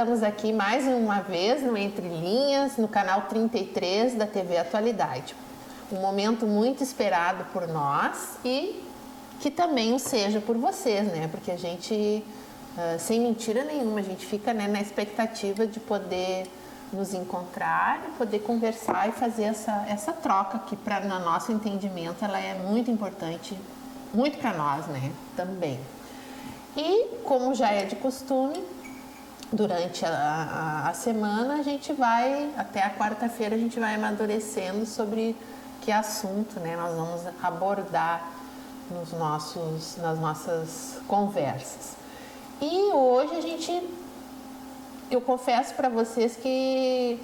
estamos aqui mais uma vez no Entre Linhas, no canal 33 da TV Atualidade. Um momento muito esperado por nós e que também o seja por vocês, né? Porque a gente, sem mentira nenhuma, a gente fica, né, na expectativa de poder nos encontrar e poder conversar e fazer essa troca que, no nosso entendimento, ela é muito importante, muito para nós, né? Também. E, como já é de costume, durante a semana, a gente vai, até a quarta-feira, a gente vai amadurecendo sobre que assunto, né, nós vamos abordar nas nossas conversas. E hoje eu confesso para vocês que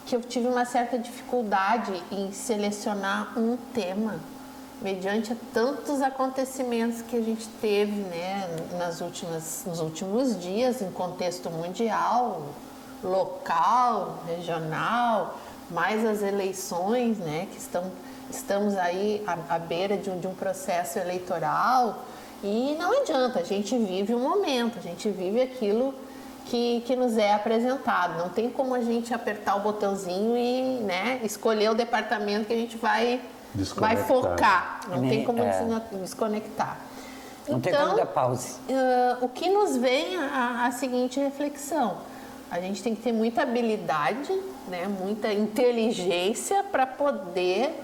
eu tive uma certa dificuldade em selecionar um tema, mediante tantos acontecimentos que a gente teve, né, nos últimos dias, em contexto mundial, local, regional, mais as eleições, né, que estamos aí à beira de um processo eleitoral, e não adianta, a gente vive um momento, a gente vive aquilo que nos é apresentado. Não tem como a gente apertar o botãozinho e, né, escolher o departamento que a gente vai focar. Não tem como desconectar. Não tem como dar pause. O que nos vem a seguinte reflexão: a gente tem que ter muita habilidade, né, muita inteligência para poder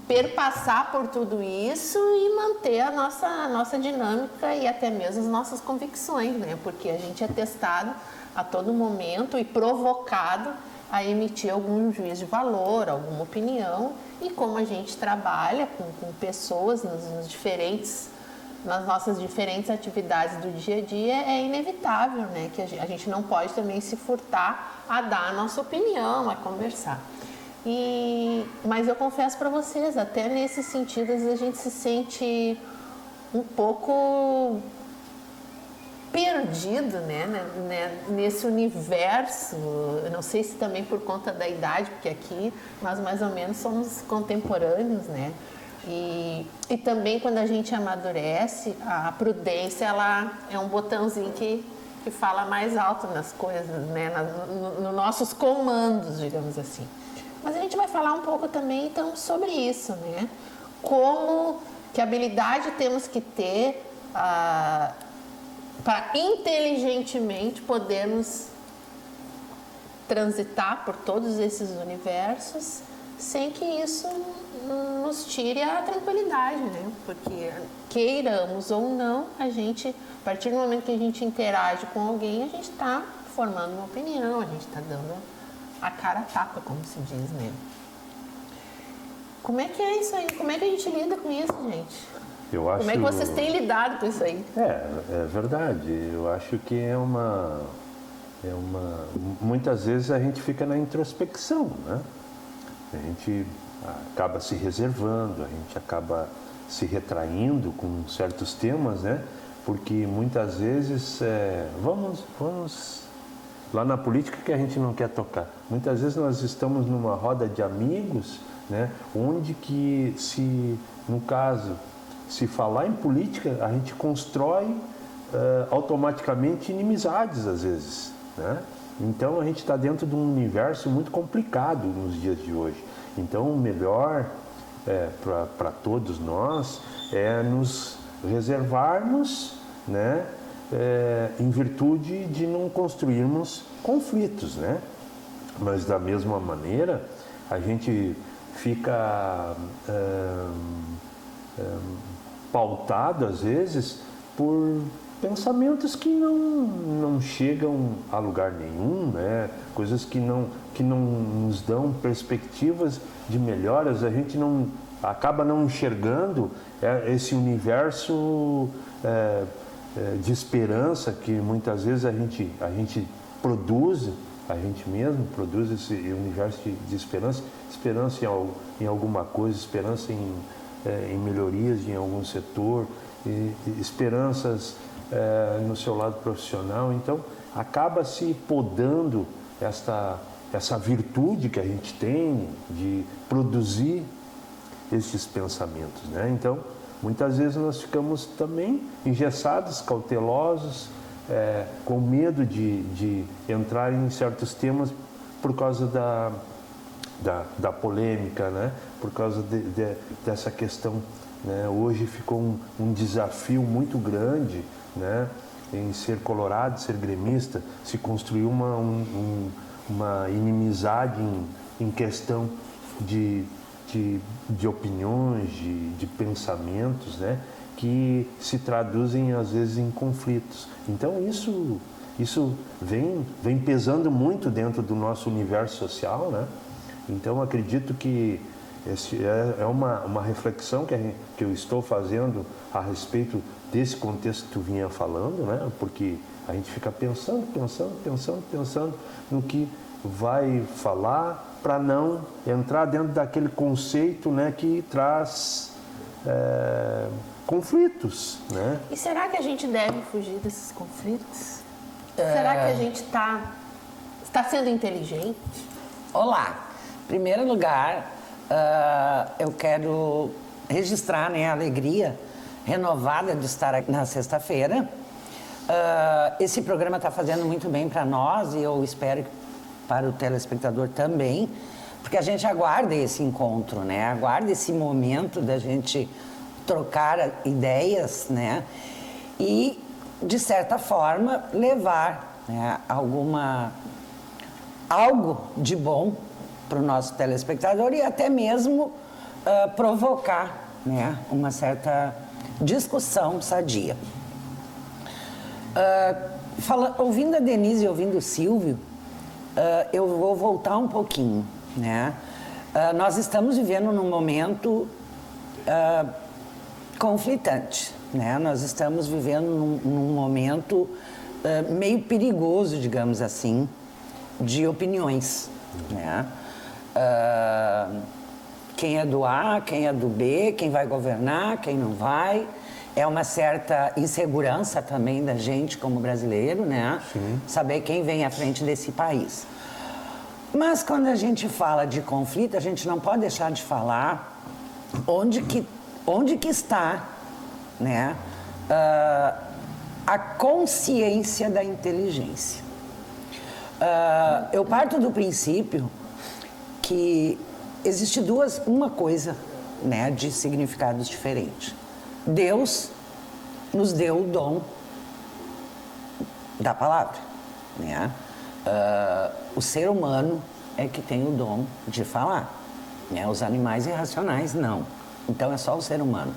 perpassar por tudo isso e manter a nossa dinâmica e até mesmo as nossas convicções, né? Porque a gente é testado a todo momento e provocado a emitir algum juízo de valor, alguma opinião, e como a gente trabalha com pessoas nas nossas diferentes atividades do dia a dia, é inevitável, né, que a gente não pode também se furtar a dar a nossa opinião, a conversar. Mas eu confesso para vocês, até nesse sentido, às vezes a gente se sente um pouco perdido, né, nesse universo. Eu não sei se também por conta da idade, porque aqui nós mais ou menos somos contemporâneos, né? E também quando a gente amadurece, a prudência, ela é um botãozinho que fala mais alto nas coisas, né, nos nossos comandos, digamos assim. Mas a gente vai falar um pouco também, então, sobre isso, né? Que habilidade temos que ter para inteligentemente podermos transitar por todos esses universos sem que isso nos tire a tranquilidade, né? Porque queiramos ou não, a partir do momento que a gente interage com alguém, a gente está formando uma opinião, a gente está dando a cara a tapa, como se diz, né? Como é que é isso aí? Como é que a gente lida com isso, gente? Como é que vocês têm lidado com isso aí? É verdade. Eu acho que muitas vezes a gente fica na introspecção, né? A gente acaba se reservando, a gente acaba se retraindo com certos temas, né? Porque muitas vezes vamos lá na política que a gente não quer tocar. Muitas vezes nós estamos numa roda de amigos, né? Onde que no caso, se falar em política, a gente constrói automaticamente inimizades às vezes, né? Então a gente está dentro de um universo muito complicado nos dias de hoje. Então o melhor para todos nós é nos reservarmos, né? Em virtude de não construirmos conflitos, né? Mas da mesma maneira a gente fica pautado às vezes por pensamentos que não chegam a lugar nenhum, né? Coisas que não nos dão perspectivas de melhoras. A gente acaba não enxergando esse universo de esperança que muitas vezes a gente produz, a gente mesmo produz esse universo de esperança em alguma coisa, esperança em melhorias em algum setor, esperanças no seu lado profissional. Então acaba se podando essa virtude que a gente tem de produzir esses pensamentos, né? Então muitas vezes nós ficamos também engessados, cautelosos, com medo de entrar em certos temas por causa da polêmica, né? Por causa dessa questão, né? Hoje ficou um desafio muito grande, né? Em ser colorado, ser gremista, se construiu uma inimizade em questão de opiniões, de pensamentos, né? Que se traduzem às vezes em conflitos. Então isso vem pesando muito dentro do nosso universo social, né? Então acredito que é uma reflexão que eu estou fazendo a respeito desse contexto que tu vinha falando, né? Porque a gente fica pensando no que vai falar para não entrar dentro daquele conceito, né, que traz conflitos, né? E será que a gente deve fugir desses conflitos? Será que a gente está sendo inteligente? Olá, em primeiro lugar, eu quero registrar, né, a alegria renovada de estar aqui na sexta-feira. Esse programa está fazendo muito bem para nós e eu espero que para o telespectador também, porque a gente aguarda esse encontro, né? Aguarda esse momento da gente trocar ideias, né? E, de certa forma, levar, né, algo de bom para o nosso telespectador e até mesmo provocar, né, uma certa discussão sadia. Ouvindo a Denise e ouvindo o Silvio, eu vou voltar um pouquinho, né? Nós estamos vivendo num momento conflitante, né? Nós estamos vivendo num momento meio perigoso, digamos assim, de opiniões, né? Quem é do A, quem é do B, quem vai governar, quem não vai. É uma certa insegurança também da gente como brasileiro, né? Sim. Saber quem vem à frente desse país. Mas quando a gente fala de conflito, a gente não pode deixar de falar onde que está, né, a consciência da inteligência. Eu parto do princípio que existe uma coisa, né, de significados diferentes. Deus nos deu o dom da palavra, né? O ser humano é que tem o dom de falar, né? Os animais irracionais não. Então é só o ser humano.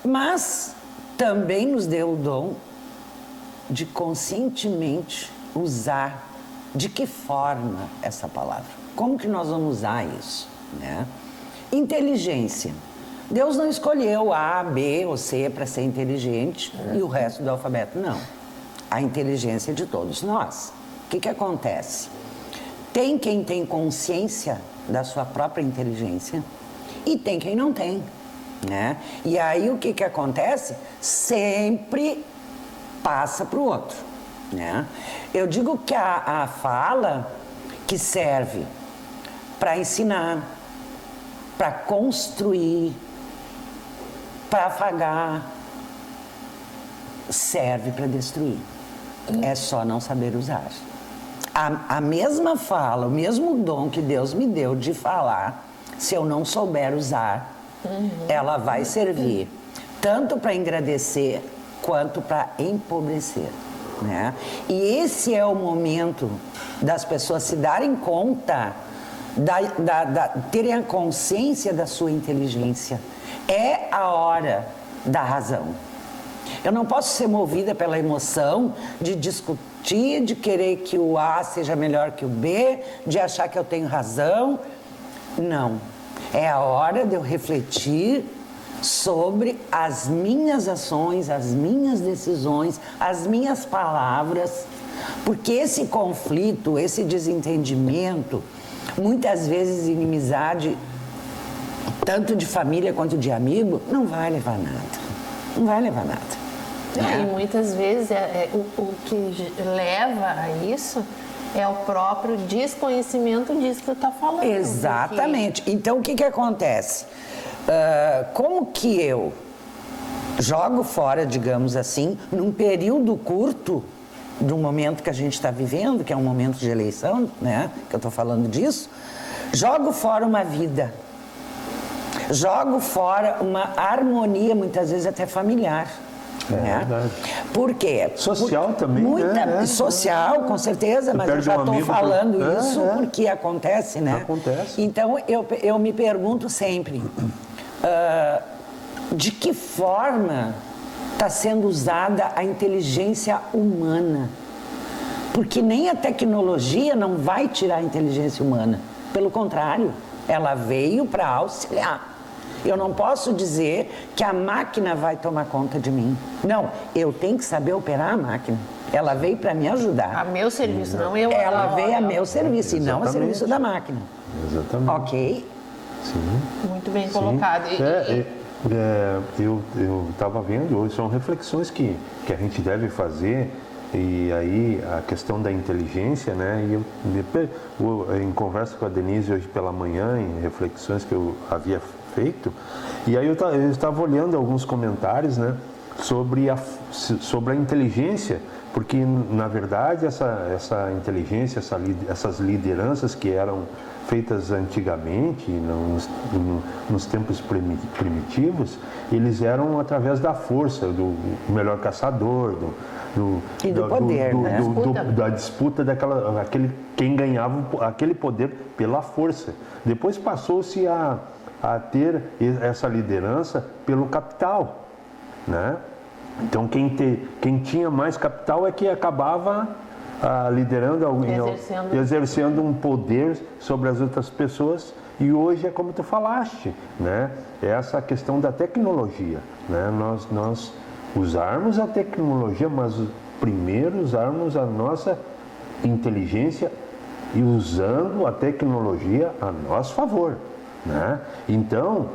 Mas também nos deu o dom de conscientemente usar de que forma essa palavra. Como que nós vamos usar isso, né? Inteligência. Deus não escolheu A, B ou C para ser inteligente e o resto do alfabeto não. A inteligência é de todos nós. O que acontece? Tem quem tem consciência da sua própria inteligência e tem quem não tem, né? E aí o que acontece? Sempre passa para o outro, né? Eu digo que a fala que serve para ensinar, para construir, para afagar, serve para destruir. É só não saber usar. A mesma fala, o mesmo dom que Deus me deu de falar, se eu não souber usar, ela vai servir tanto para engrandecer quanto para empobrecer, né? E esse é o momento das pessoas se darem conta, terem a consciência da sua inteligência. É a hora da razão. Eu não posso ser movida pela emoção de discutir, de querer que o A seja melhor que o B, de achar que eu tenho razão. Não. É a hora de eu refletir sobre as minhas ações, as minhas decisões, as minhas palavras, porque esse conflito, esse desentendimento, muitas vezes inimizade, tanto de família quanto de amigo, não vai levar nada. Não vai levar nada. E muitas vezes o que leva a isso é o próprio desconhecimento disso que tu está falando. Exatamente. Porque... Então, o que acontece? Como que eu, jogo fora, digamos assim, num período curto do momento que a gente está vivendo, que é um momento de eleição, né? Que eu estou falando disso, jogo fora uma vida, jogo fora uma harmonia, muitas vezes até familiar. Né? Verdade. Por quê? Social também, né? Social, com certeza, mas eu já estou falando isso porque acontece, né? Acontece. Então, eu me pergunto sempre, de que forma está sendo usada a inteligência humana? Porque nem a tecnologia não vai tirar a inteligência humana. Pelo contrário, ela veio para auxiliar. Eu não posso dizer que a máquina vai tomar conta de mim. Não, eu tenho que saber operar a máquina. Ela veio para me ajudar. A meu serviço, não eu. Ela veio a meu serviço e não a serviço da máquina. Exatamente. Ok? Sim. Muito bem colocado. Eu estava vendo, hoje são reflexões que a gente deve fazer, e aí a questão da inteligência, né? E eu, em conversa com a Denise hoje pela manhã, em reflexões que eu havia feito, e aí eu estava olhando alguns comentários, né? Sobre a inteligência, porque na verdade essa inteligência, essas lideranças que eram feitas antigamente, nos tempos primitivos, eles eram através da força, do melhor caçador, do poder, né? Da disputa quem ganhava aquele poder pela força. Depois passou-se a ter essa liderança pelo capital, né? Então quem tinha mais capital é que acabava liderando, exercendo um poder sobre as outras pessoas. E hoje é como tu falaste, né? É essa questão da tecnologia, né? Nós usarmos a tecnologia, mas primeiro usarmos a nossa inteligência e usando a tecnologia a nosso favor, né? Então,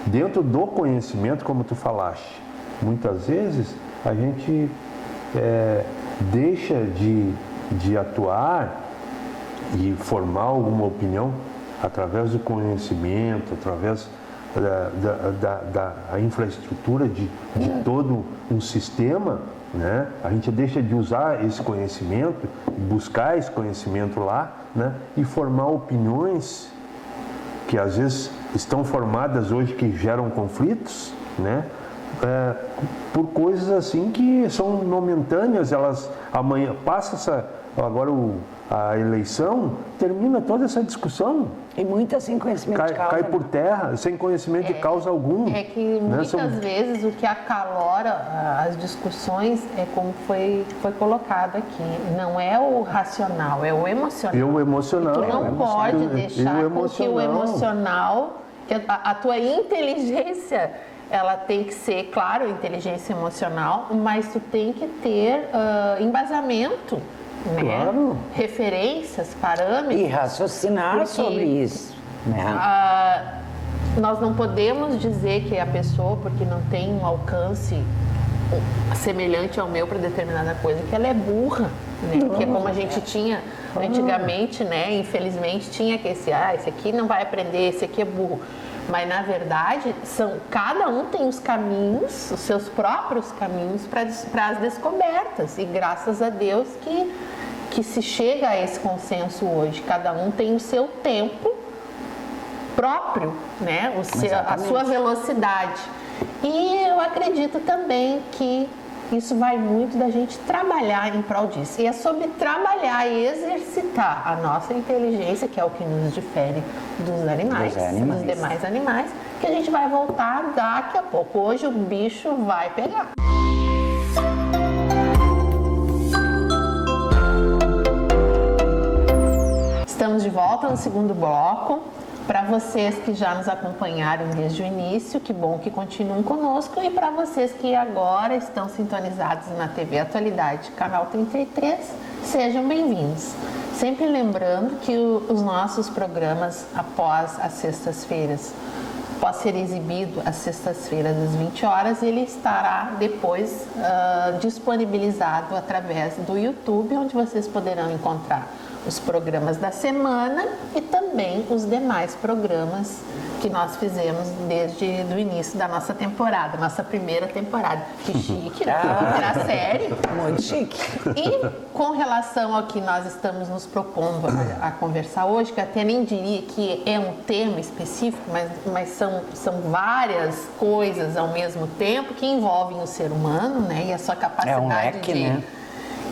dentro do conhecimento, como tu falaste, muitas vezes a gente deixa de atuar e formar alguma opinião através do conhecimento, através da infraestrutura de todo um sistema, né? A gente deixa de usar esse conhecimento, buscar esse conhecimento lá, né? E formar opiniões que às vezes estão formadas hoje que geram conflitos, né? Por coisas assim que são momentâneas, elas amanhã passa a eleição, termina toda essa discussão. E muitas sem conhecimento de causa. Cai por terra, sem conhecimento de causa algum. É que muitas vezes o que acalora as discussões é como foi colocado aqui. Não é o racional, é o emocional. É o emocional. E tu não pode deixar com que o emocional, que a tua inteligência, ela tem que ser, claro, inteligência emocional, mas tu tem que ter embasamento, né? Claro. Referências, parâmetros. E raciocinar sobre isso, né? Nós não podemos dizer que a pessoa, porque não tem um alcance semelhante ao meu para determinada coisa, que ela é burra, né? Que é como a gente tinha antigamente, né? Infelizmente tinha que esse aqui não vai aprender, esse aqui é burro. Mas, na verdade, cada um tem os caminhos, os seus próprios caminhos para as descobertas. E graças a Deus que se chega a esse consenso hoje. Cada um tem o seu tempo próprio, né? A sua velocidade. E eu acredito também que isso vai muito da gente trabalhar em prol disso. E é sobre trabalhar e exercitar a nossa inteligência, que é o que nos difere dos animais, dos demais animais, que a gente vai voltar daqui a pouco. Hoje o bicho vai pegar. Estamos de volta no segundo bloco. Para vocês que já nos acompanharam desde o início, que bom que continuem conosco. E para vocês que agora estão sintonizados na TV Atualidade, canal 33, sejam bem-vindos. Sempre lembrando que os nossos programas após as sextas-feiras, após ser exibido às sextas-feiras às 20 horas, ele estará depois disponibilizado através do YouTube, onde vocês poderão encontrar os programas da semana e também os demais programas que nós fizemos desde o início da nossa temporada, nossa primeira temporada. Que chique, né? Primeira série. Muito chique. E com relação ao que nós estamos nos propondo a conversar hoje, que eu até nem diria que é um tema específico, mas são várias coisas ao mesmo tempo que envolvem o ser humano, né? E a sua capacidade leque, né?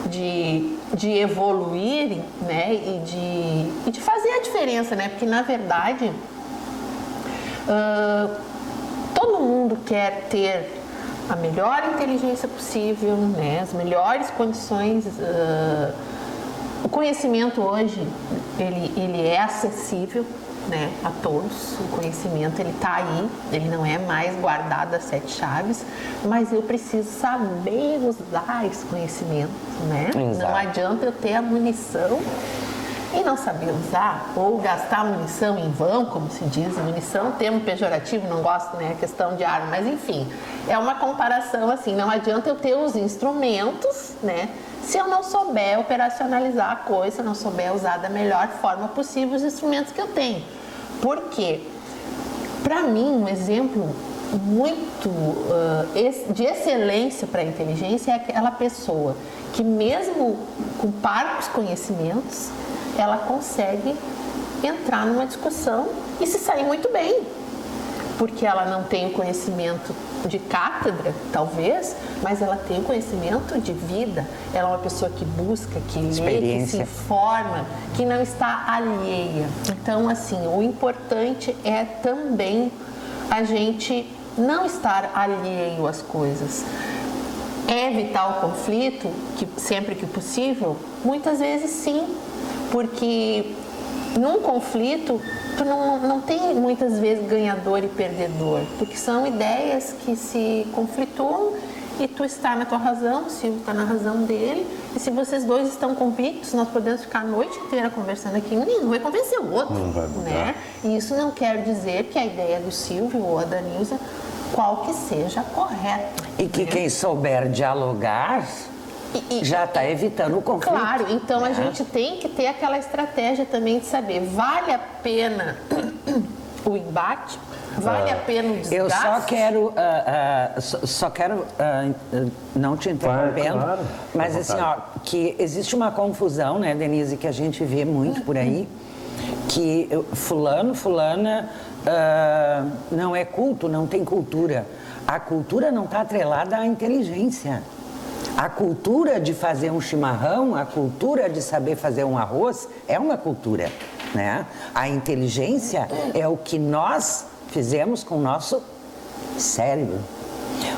de evoluir, né? E de fazer a diferença, né? Porque, na verdade, todo mundo quer ter a melhor inteligência possível, né? As melhores condições. O conhecimento hoje, ele é acessível, né, a todos. O conhecimento, ele está aí, ele não é mais guardado às 7 chaves, mas eu preciso saber usar esse conhecimento, né? Exato. Não adianta eu ter a munição e não saber usar, ou gastar munição em vão, como se diz. Munição, termo pejorativo, não gosto, né, a questão de arma, mas enfim, é uma comparação assim, não adianta eu ter os instrumentos, né, se eu não souber operacionalizar a coisa, se eu não souber usar da melhor forma possível os instrumentos que eu tenho. Por quê? Para mim, um exemplo muito de excelência para a inteligência é aquela pessoa que, mesmo com parcos conhecimentos, ela consegue entrar numa discussão e se sair muito bem. Porque ela não tem o conhecimento de cátedra, talvez, mas ela tem o conhecimento de vida. Ela é uma pessoa que busca, que lê, que se informa, que não está alheia. Então, assim, o importante é também a gente não estar alheio às coisas. Evitar o conflito, que sempre que possível, muitas vezes sim, porque num conflito tu não tem muitas vezes ganhador e perdedor, porque são ideias que se conflituam e tu está na tua razão, o Silvio está na razão dele, e se vocês dois estão convictos, nós podemos ficar a noite inteira conversando aqui, nenhum vai convencer o outro, não vai mudar, né? E isso não quer dizer que a ideia do Silvio ou a da Nilza, qual que seja correta. E que quem souber dialogar já está evitando o conflito. Claro, então a gente tem que ter aquela estratégia também de saber, vale a pena o embate? Vale a pena o desgaste? Eu só quero não te interrompendo, claro, mas assim, ó, que existe uma confusão, né, Denise, que a gente vê muito por aí, que fulana não é culto, não tem cultura. A cultura não está atrelada à inteligência. A cultura de fazer um chimarrão, a cultura de saber fazer um arroz é uma cultura, né? A inteligência é o que nós fizemos com o nosso cérebro.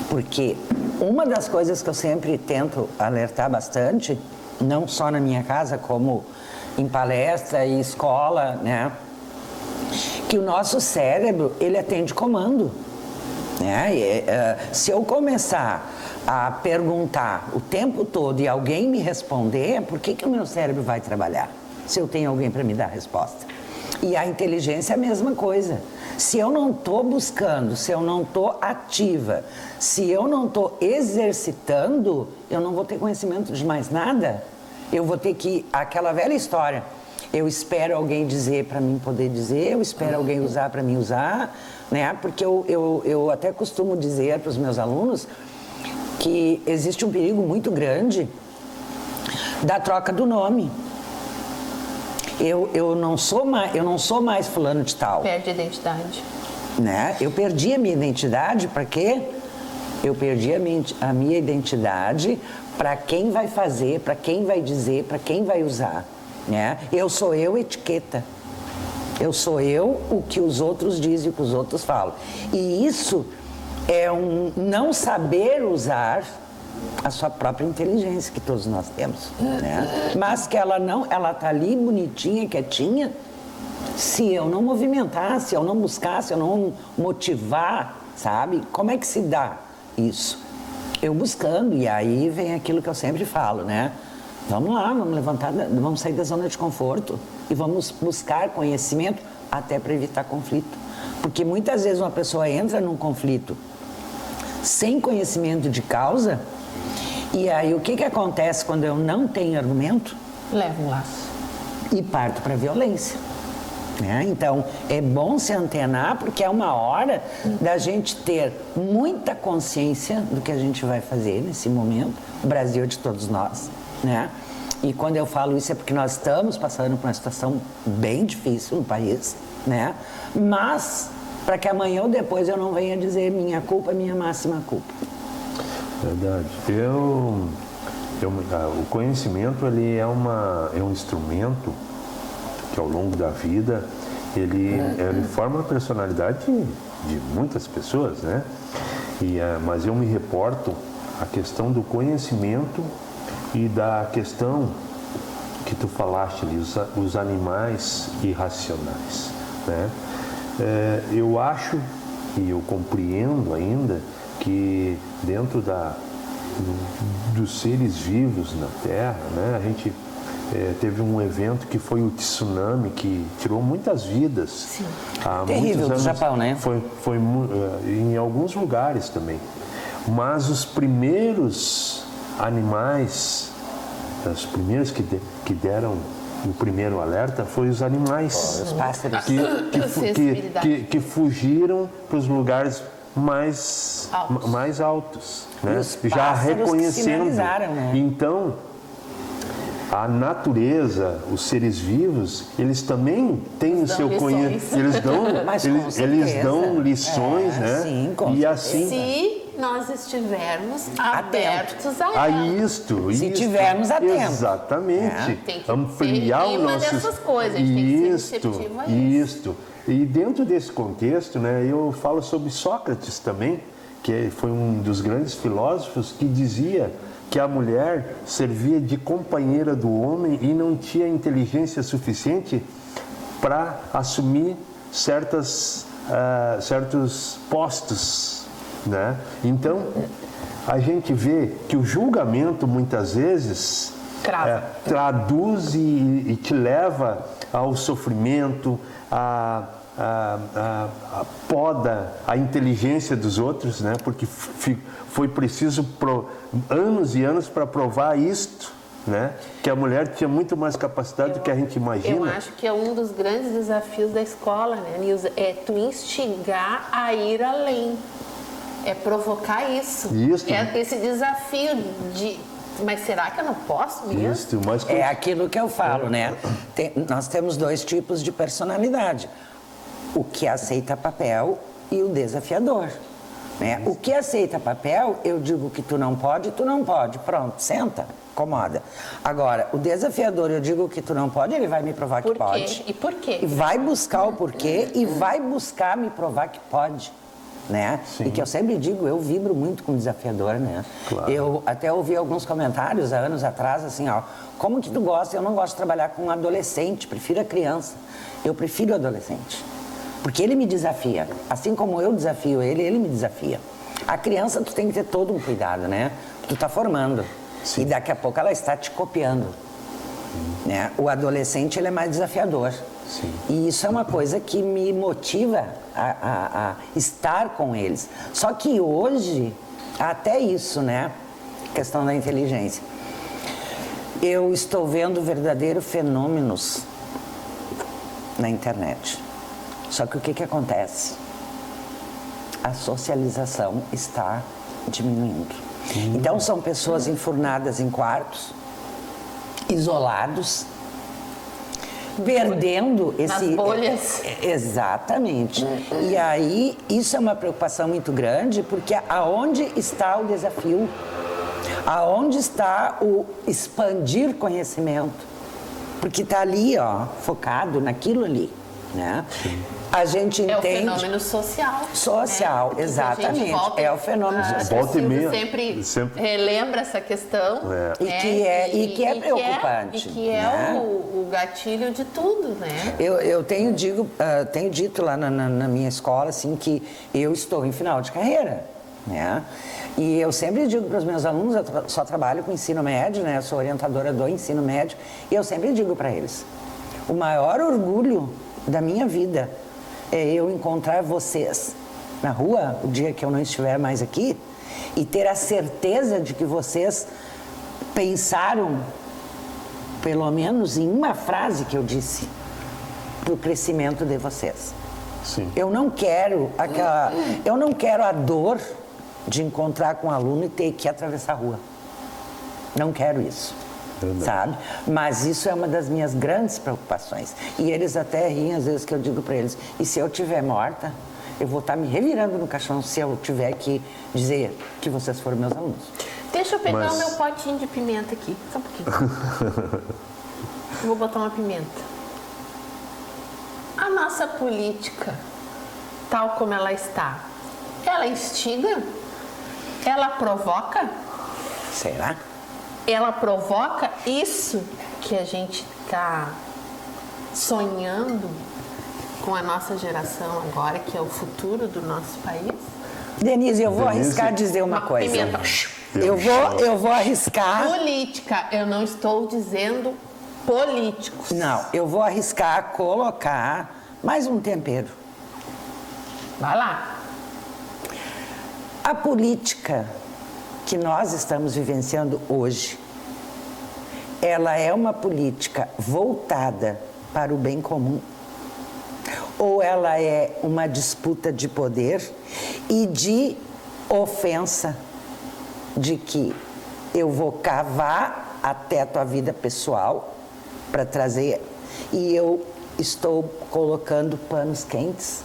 Porque uma das coisas que eu sempre tento alertar bastante, não só na minha casa, como em palestra e escola, né? Que o nosso cérebro, ele atende comando, né? Se eu começar a perguntar o tempo todo e alguém me responder, por que o meu cérebro vai trabalhar se eu tenho alguém para me dar a resposta? E a inteligência é a mesma coisa. Se eu não estou buscando, se eu não estou ativa, se eu não estou exercitando, eu não vou ter conhecimento de mais nada. Eu vou ter que, aquela velha história, eu espero alguém dizer para mim poder dizer, eu espero alguém usar para mim usar, né? Porque eu até costumo dizer para os meus alunos que existe um perigo muito grande da troca do nome. Eu não sou mais fulano de tal. Perde a identidade. Né? Eu perdi a minha identidade, para quê? Eu perdi a minha identidade para quem vai fazer, para quem vai dizer, para quem vai usar. Né? Eu sou eu, etiqueta. Eu sou eu, o que os outros dizem, o que os outros falam. E isso é um não saber usar a sua própria inteligência, que todos nós temos, né? Mas que ela está ali bonitinha, quietinha, se eu não movimentar, se eu não buscar, se eu não motivar, sabe? Como é que se dá isso? Eu buscando, e aí vem aquilo que eu sempre falo, né? Vamos lá, vamos levantar, vamos sair da zona de conforto e vamos buscar conhecimento até para evitar conflito. Porque muitas vezes uma pessoa entra num conflito sem conhecimento de causa, e aí o que acontece quando eu não tenho argumento? Leva um laço. E parto para a violência. né? Então, é bom se antenar porque é uma hora da gente ter muita consciência do que a gente vai fazer nesse momento. O Brasil é de todos nós, né? E quando eu falo isso é porque nós estamos passando por uma situação bem difícil no país, né? Mas, para que amanhã ou depois eu não venha dizer minha culpa, minha máxima culpa. Verdade. O conhecimento, ele é um instrumento que ao longo da vida ele forma a personalidade de muitas pessoas, né? Mas eu me reporto à questão do conhecimento e da questão que tu falaste ali, os animais irracionais, né? Eu acho e eu compreendo ainda que dentro dos seres vivos na Terra, né, a gente teve um evento que foi o tsunami, que tirou muitas vidas. Sim. Há Terrível muitos anos. Do Japão, né? Foi em alguns lugares também. Mas os primeiros animais, os primeiros que deram o primeiro alerta, foi os animais. Os pássaros. Que fugiram para os lugares mais altos, né? Os Já pássaros reconhecendo. que sinalizaram, né? Então, a natureza, os seres vivos, eles também têm o seu conhecimento. Eles dão lições, né? Sim, com e certeza. assim. Se nós estivermos abertos A isto. Se tivermos atento. Exatamente. Tem que Ampliar ser o uma nosso. dessas coisas, a gente tem que ser receptivo a isso. Isto. E dentro desse contexto, né, eu falo sobre Sócrates também, que foi um dos grandes filósofos que dizia que a mulher servia de companheira do homem e não tinha inteligência suficiente para assumir certos postos, né? Então, a gente vê que o julgamento muitas vezes traduz e te leva ao sofrimento, a poda a inteligência dos outros, né? Porque foi preciso anos e anos para provar isto, né? Que a mulher tinha muito mais capacidade do que a gente imagina. Eu acho que é um dos grandes desafios da escola, né, Nilza? É tu instigar a ir além. É provocar isso. É esse desafio de... Mas será que eu não posso mesmo? Isso, mas É aquilo que eu falo, né? Nós temos dois tipos de personalidade. O que aceita papel e o desafiador. Né? O que aceita papel, eu digo que tu não pode. Pronto, senta, acomoda. Agora, o desafiador, eu digo que tu não pode, ele vai me provar que pode. E por quê? E vai buscar o porquê e vai buscar me provar que pode. Né? E que eu sempre digo, eu vibro muito com o desafiador, né? Claro. Eu até ouvi alguns comentários há anos atrás, assim, ó, como que tu gosta? Eu não gosto de trabalhar com um adolescente, prefiro a criança. Eu prefiro o adolescente, porque ele me desafia. Assim como eu desafio ele, ele me desafia. A criança, tu tem que ter todo um cuidado, né? Tu tá formando. E daqui a pouco ela está te copiando. Né? O adolescente, ele é mais desafiador. Sim. E isso é uma coisa que me motiva a estar com eles. Só que hoje, até isso, né? Questão da inteligência. Eu estou vendo verdadeiros fenômenos na internet. Só que o que acontece? A socialização está diminuindo. Então, são pessoas enfurnadas em quartos, isolados, perdendo esse... Nas bolhas. Exatamente. E aí, isso é uma preocupação muito grande, porque aonde está o desafio? Aonde está o expandir conhecimento? Porque está ali, ó, focado naquilo ali, né? A gente entende... É o fenômeno social. Social, né? exatamente. É o fenômeno social. Volta e meia. Sempre relembra essa questão. E que é preocupante. E que é né? o gatilho de tudo, né? Eu tenho dito lá na minha escola, assim, que eu estou em final de carreira, né? E eu sempre digo para os meus alunos, eu só trabalho com ensino médio, né? Eu sou orientadora do ensino médio, e eu sempre digo para eles, o maior orgulho da minha vida é eu encontrar vocês na rua, o dia que eu não estiver mais aqui, e ter a certeza de que vocês pensaram, pelo menos em uma frase que eu disse, para o crescimento de vocês. Sim. Eu não quero a dor de encontrar com um aluno e ter que atravessar a rua. Não quero isso. Verdade. Sabe? Mas isso é uma das minhas grandes preocupações. E eles até riem às vezes que eu digo para eles, e se eu estiver morta, eu vou estar me revirando no caixão se eu tiver que dizer que vocês foram meus alunos. Deixa eu pegar Mas- o meu potinho de pimenta aqui. Só um pouquinho. Vou botar uma pimenta. A nossa política, tal como ela está, ela instiga? Ela provoca? Será? Ela provoca isso que a gente está sonhando com a nossa geração agora, que é o futuro do nosso país? Denise, eu vou Denise, arriscar dizer uma coisa. Pimenta. Eu vou arriscar. Política, eu não estou dizendo políticos. Não, eu vou arriscar colocar mais um tempero. Vai lá. A política que nós estamos vivenciando hoje, ela é uma política voltada para o bem comum? Ou ela é uma disputa de poder e de ofensa de que eu vou cavar até a tua vida pessoal para trazer e eu estou colocando panos quentes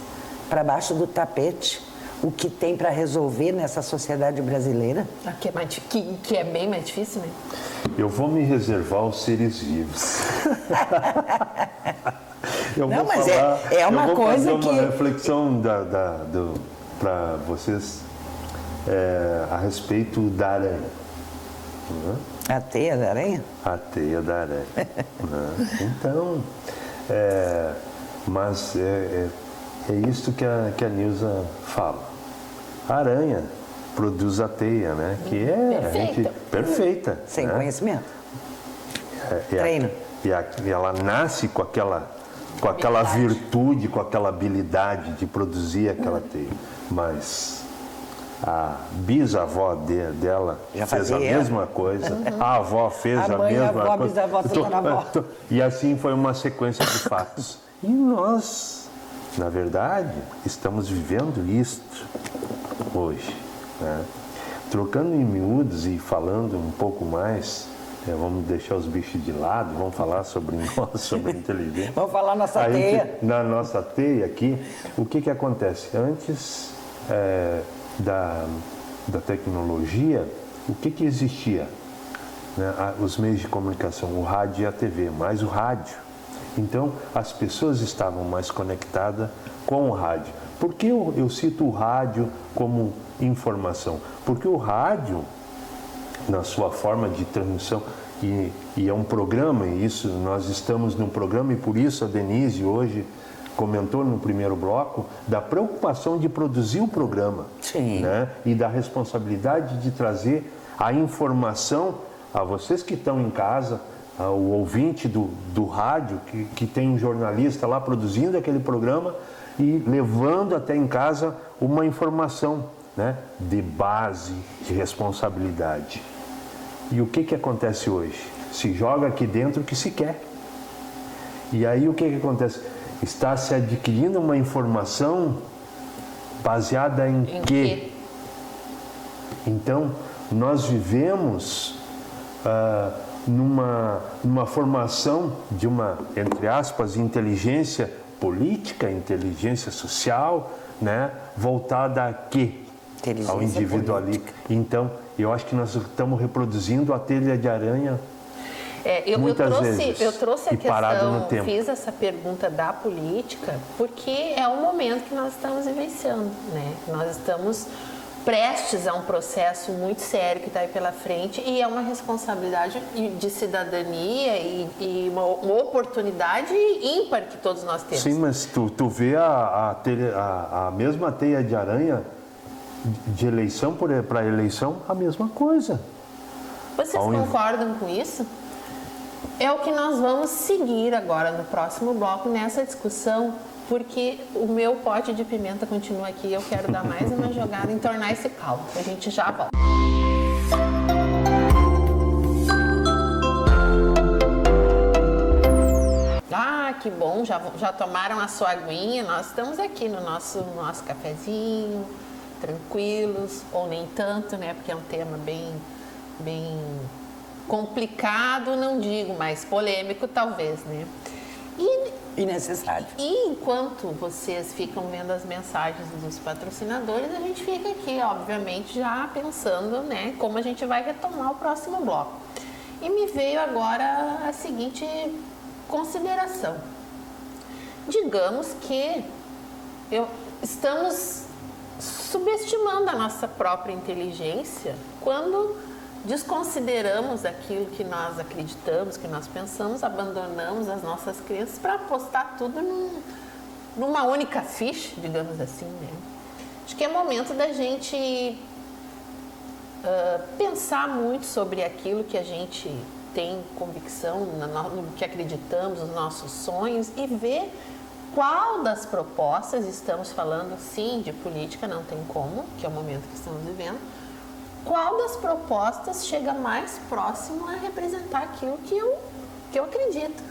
para baixo do tapete o que tem para resolver nessa sociedade brasileira? Que é bem mais difícil, né? Eu vou me reservar aos seres vivos. Não, mas é uma eu vou coisa fazer que... uma reflexão para vocês a respeito da aranha. Né? A teia da aranha? A teia da aranha. Né? Então, mas é isso que a Nilza fala. A aranha produz a teia, né? Que é perfeita. Sem né? conhecimento. Treino. E ela nasce com aquela virtude, com aquela habilidade de produzir aquela teia. Mas a bisavó dela Já fez a fazia. mesma coisa, a avó fez A a mãe, a mesma avó, a coisa. bisavó, tataravó. E assim foi uma sequência de fatos. E nós, na verdade, estamos vivendo isto hoje. Né? Trocando em miúdos e falando um pouco mais, vamos deixar os bichos de lado, vamos falar sobre nós, sobre a inteligência. Vamos falar nossa teia. Na nossa teia aqui, o que acontece? Antes da tecnologia, o que existia? Né? Os meios de comunicação, o rádio e a TV, mais o rádio. Então, as pessoas estavam mais conectadas com o rádio. Por que eu cito o rádio como informação? Porque o rádio, na sua forma de transmissão, e é um programa, e isso nós estamos num programa, e por isso a Denise hoje comentou no primeiro bloco da preocupação de produzir o programa. Sim. Né? E da responsabilidade de trazer a informação a vocês que estão em casa, ao ouvinte do rádio, que tem um jornalista lá produzindo aquele programa e levando até em casa uma informação, né, de base, de responsabilidade. E o que acontece hoje? Se joga aqui dentro o que se quer. E aí o que acontece? Está se adquirindo uma informação baseada em quê? Então, nós vivemos numa formação de uma, entre aspas, inteligência política, inteligência social, né, voltada a quê? Ao individualismo. Então, eu acho que nós estamos reproduzindo a teia de aranha muitas vezes. Eu trouxe a parado no questão, tempo. fiz essa pergunta da política, porque é o momento que nós estamos vivenciando, né? Nós estamos prestes a um processo muito sério que está aí pela frente e é uma responsabilidade de cidadania e uma oportunidade ímpar que todos nós temos. Sim, mas tu vê a mesma teia de aranha de eleição para eleição, a mesma coisa. Vocês concordam com isso? É o que nós vamos seguir agora no próximo bloco nessa discussão, porque o meu pote de pimenta continua aqui. Eu quero dar mais uma jogada em tornar esse caldo. A gente já volta. Ah, que bom, já tomaram a sua aguinha, nós estamos aqui no nosso cafezinho, tranquilos, ou nem tanto, né? Porque é um tema bem complicado, não digo, mas polêmico talvez, né? E necessário. E enquanto vocês ficam vendo as mensagens dos patrocinadores, a gente fica aqui, obviamente, já pensando, né, como a gente vai retomar o próximo bloco. E me veio agora a seguinte consideração. Digamos que estamos subestimando a nossa própria inteligência quando desconsideramos aquilo que nós acreditamos, que nós pensamos, abandonamos as nossas crenças para apostar tudo numa única ficha, digamos assim, né? Acho que é momento da gente pensar muito sobre aquilo que a gente tem convicção, no que acreditamos, nos nossos sonhos e ver qual das propostas, estamos falando sim de política, não tem como, que é o momento que estamos vivendo, qual das propostas chega mais próximo a representar aquilo que eu acredito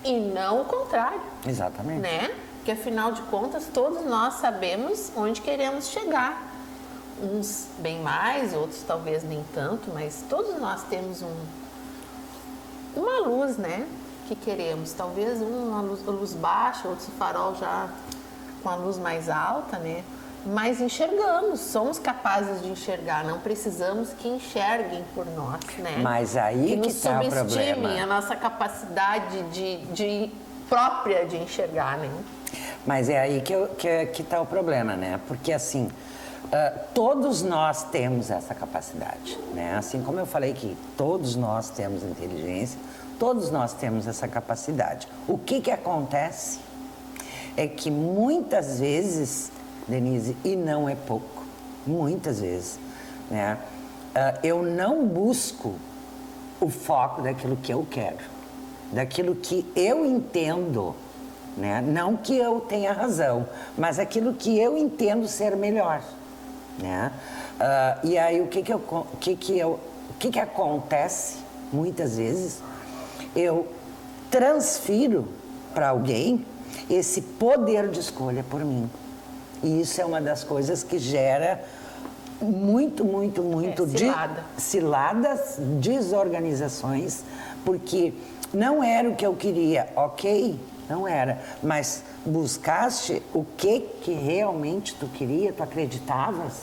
e não o contrário. Exatamente. Né? Porque afinal de contas todos nós sabemos onde queremos chegar. Uns bem mais, outros talvez nem tanto, mas todos nós temos uma luz, né? Que queremos. Talvez uma luz baixa, outro farol já com a luz mais alta, né? Mas enxergamos, somos capazes de enxergar, não precisamos que enxerguem por nós, né? Mas aí que está o problema. Subestimem a nossa capacidade própria de enxergar, né? Mas é aí que está o problema, né? Porque assim, todos nós temos essa capacidade, né? Assim como eu falei que todos nós temos inteligência, todos nós temos essa capacidade. O que acontece é que muitas vezes, Denise, e não é pouco, muitas vezes, né? Eu não busco o foco daquilo que eu quero, daquilo que eu entendo, né? Não que eu tenha razão, mas aquilo que eu entendo ser melhor, né? E aí o que acontece muitas vezes? Eu transfiro para alguém esse poder de escolha por mim. E isso é uma das coisas que gera muito ciladas, desorganizações, porque não era o que eu queria, ok? Não era, mas buscaste o que realmente tu queria, tu acreditavas,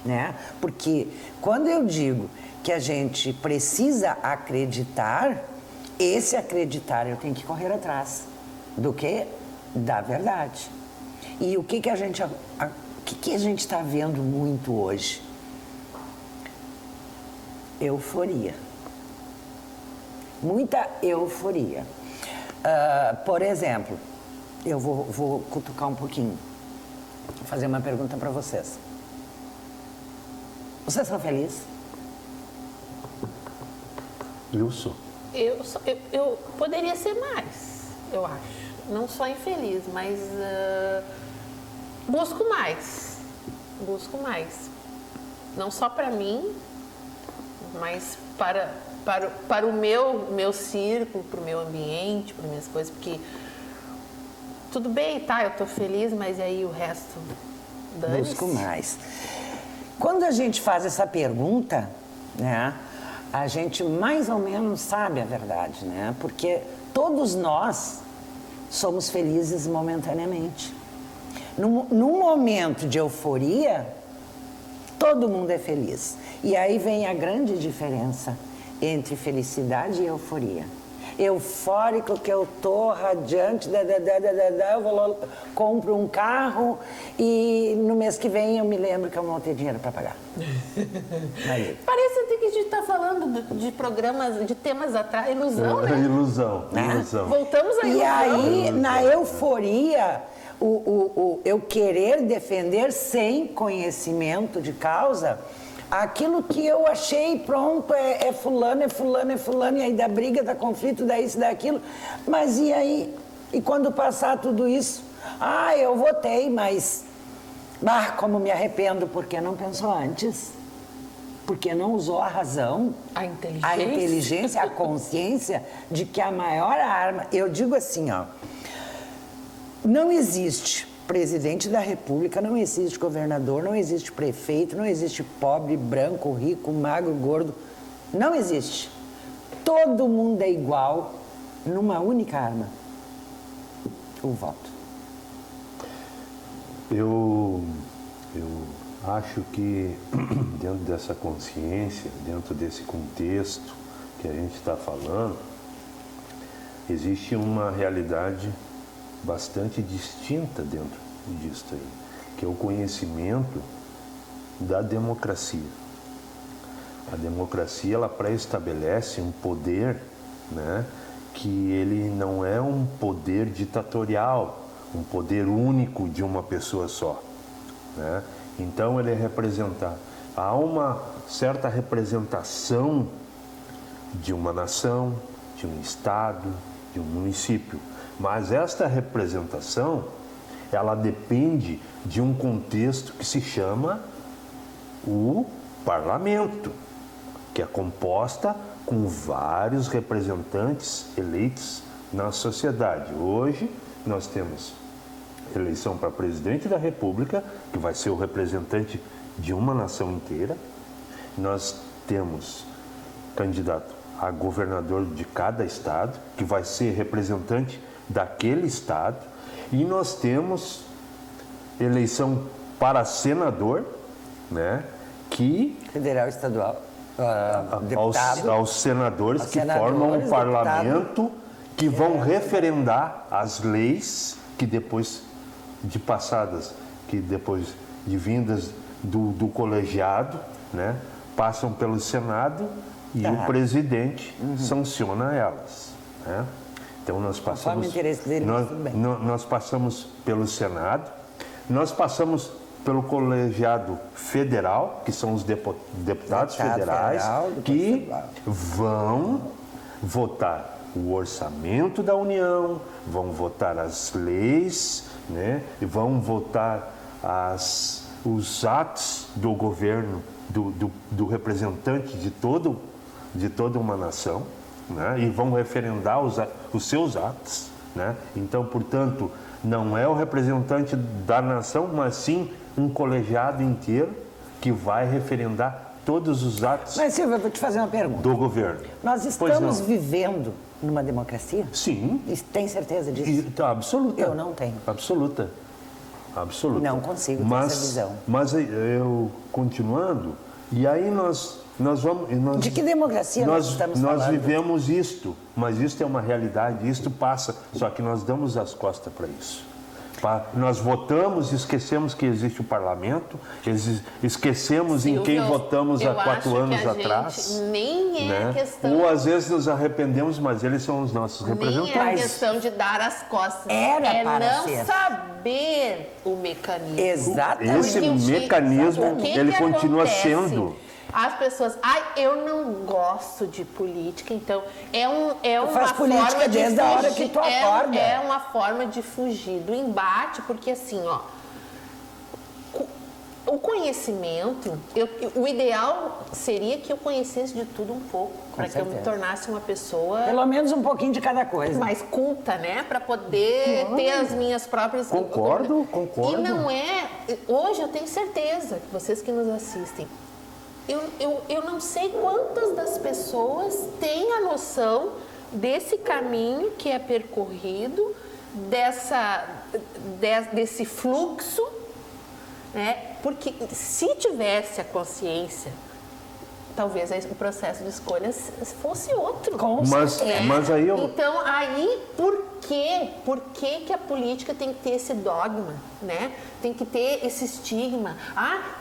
né? Porque quando eu digo que a gente precisa acreditar, esse acreditar eu tenho que correr atrás do que? Da verdade. E o que a gente está vendo muito hoje? Euforia. Muita euforia. Por exemplo, eu vou cutucar um pouquinho, vou fazer uma pergunta para vocês. Vocês são felizes? Eu sou. Eu poderia ser mais, eu acho. Não só infeliz, mas busco mais. Não só para mim, mas para o meu círculo, para o meu ambiente, para minhas coisas, porque tudo bem, tá, eu tô feliz, mas aí o resto dane-se. Busco mais. Quando a gente faz essa pergunta, né, a gente mais ou menos sabe a verdade, né? Porque todos nós somos felizes momentaneamente. Num momento de euforia, todo mundo é feliz. E aí vem a grande diferença entre felicidade e euforia. Eufórico que eu tô, radiante, eu vou lá, compro um carro e no mês que vem eu me lembro que eu não tenho dinheiro para pagar. Parece até que a gente está falando de programas, de temas atrás, ilusão, né? Ilusão. Voltamos à ilusão. E aí, na euforia, eu querer defender sem conhecimento de causa aquilo que eu achei, pronto, é fulano, e aí dá briga, dá conflito, dá isso, dá aquilo. Mas e aí? E quando passar tudo isso? Eu votei, mas... como me arrependo, porque não pensou antes. porque não usou a razão, a inteligência, a consciência de que a maior arma... Eu digo assim, ó, não existe presidente da República, não existe governador, não existe prefeito, não existe pobre, branco, rico, magro, gordo. Não existe. Todo mundo é igual numa única arma: o voto. Eu acho que dentro dessa consciência, dentro desse contexto que a gente está falando, existe uma realidade bastante distinta dentro disso aí, que é o conhecimento da democracia. A democracia, ela pré-estabelece um poder, né, que ele não é um poder ditatorial, um poder único de uma pessoa só, né? Então ele é representado. Há uma certa representação de uma nação, de um estado, de um município. Mas esta representação, ela depende de um contexto que se chama o parlamento, que é composta com vários representantes eleitos na sociedade. Hoje nós temos eleição para presidente da República, que vai ser o representante de uma nação inteira. Nós temos candidato a governador de cada estado, que vai ser representante daquele estado. E nós temos eleição para senador, né, que... Federal, estadual, deputado. Aos senadores que formam um parlamento que vão referendar as leis que depois de passadas, que depois de vindas do colegiado, né, passam pelo Senado e o presidente sanciona elas, né? Então nós passamos, nós passamos pelo Senado, nós passamos pelo colegiado federal, que são os deputados federais, que vão votar o orçamento da União, vão votar as leis, né? E vão votar os atos do governo, do representante de toda uma nação, né? E vão referendar os seus atos, né? Então, portanto, não é o representante da nação, mas sim um colegiado inteiro que vai referendar todos os atos. Mas, Silvia, eu vou te fazer uma pergunta. Do governo. Nós estamos vivendo numa democracia? Sim. Tem certeza disso? Absoluta. Eu não tenho. Absoluta. Não consigo ter essa visão. Mas eu, continuando, e aí nós vamos... De que democracia nós estamos falando? Nós vivemos isto, mas isto é uma realidade, isto passa, só que nós damos as costas para isso. Nós votamos e esquecemos que existe o parlamento, esquecemos em quem votamos há 4 anos atrás. Nem é né? questão... Ou às vezes nos arrependemos, mas eles são os nossos representantes. Nem é questão de dar as costas. Era para não ser. Saber o mecanismo. Exatamente. Esse mecanismo, ele continua acontece? sendo... As pessoas, eu não gosto de política, então é uma faz política forma de desde a hora que tu acorda. É uma forma de fugir do embate, porque assim, ó, o conhecimento, o ideal seria que eu conhecesse de tudo um pouco, para que eu me tornasse uma pessoa... Pelo menos um pouquinho de cada coisa. Mais culta, né? Para poder ter as minhas próprias... Concordo. E não é... Hoje eu tenho certeza, vocês que nos assistem, eu não sei quantas das pessoas têm a noção desse caminho que é percorrido, desse fluxo, né? Porque se tivesse a consciência, talvez o processo de escolhas fosse outro. Mas aí eu... Então, por que a política tem que ter esse dogma, né? Tem que ter esse estigma.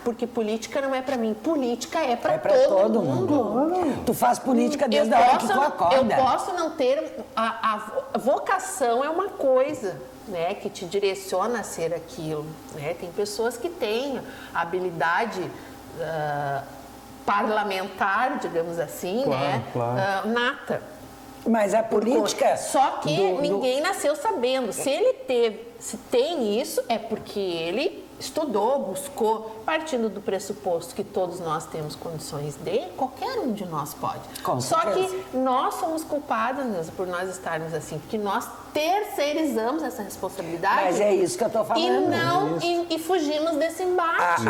Porque política não é para mim. Política é para todo mundo. Tu faz política desde a hora que tu acorda. Eu posso não ter... A vocação é uma coisa, né? Que te direciona a ser aquilo, né? Tem pessoas que têm habilidade... parlamentar, digamos assim, né? Claro. Nata. Mas a política... Só que ninguém nasceu sabendo. Se tem isso, é porque ele estudou, buscou, partindo do pressuposto que todos nós temos condições de, qualquer um de nós pode. Com Só certeza. que nós somos culpados, Nilza, por nós estarmos assim, porque nós terceirizamos essa responsabilidade. Mas é isso que eu tô falando. E não e fugimos desse embate.